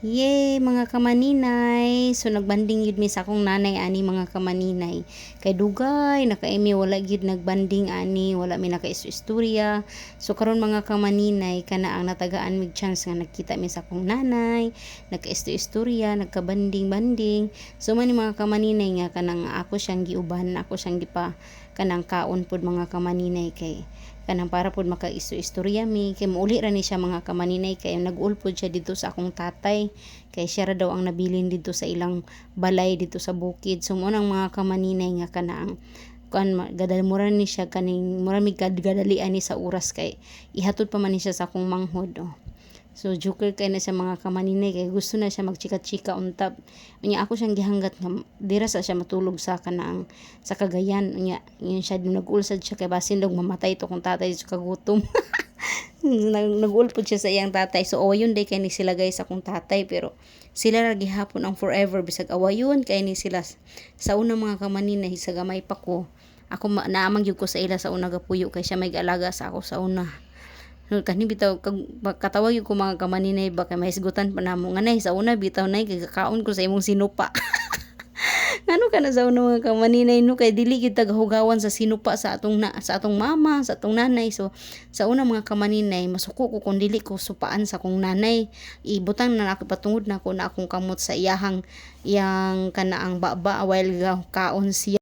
Yay, mga kamaninay. So nagbanding yun mi sa akong nanay ani mga kamaninay. Kay dugay nakaimi wala gid nagbanding ani, wala mi nakaistorya. So karon mga kamaninay kana ang natagaan mig chance nga nagkita mi sa akong nanay, nagkaistorya, nagkabanding-banding. So man mga kamaninay nga kanang ako siyang giuban, ako siyang gipa kanang kaon pod mga kamaninay kay kanang para pod makaistorya mi kay mauli ra ni siya mga kamaninay kay nag-ul pod siya dito sa akong tatay kay siya ra daw ang nabilin dito sa ilang balay dito sa bukid. So mo nang mga kamaninay nga kanaang kan gadalmuran ni siya kaning mura mi gadalian ni sa oras kay ihatod pa man ni siya sa akong manghod. So joker kay na sa mga kamaninay kay gusto na siya magchika-chika untab. Unya ako siyang gihanggat nga dira sa siya matulog sa kanang sa Cagayan. Unya yun siya nag-ulsad siya kay basin daw mamatay to kung tatay sa kagutom. Nag-ulpod siya sa iyang tatay. So awayon day kay ni sila guys akong tatay pero sila ra gihapon ang forever bisag awayon kay ni sila sa unang mga kamaninay sa gamay pa ko. Ako naamang gyud ko sa ila sa una gapuyo kay siya may alaga sa ako sa una. Kani bitaw katawag ko mga kamaninay ba kay mahisgutan pa namo nganay sa una bitaw nay kay kakaon ko sa imong sinupa. Ngano ka na sa una mga kamaninay no kay dili gid tagahugawan sa sinupa sa atong mama sa atong nanay. So sa una mga kamaninay masuko ko kung dili ko supaan sa akong nanay, ibutang na ako patungod na ako na akong kamot sa iyang kanaang baba while kaon siya.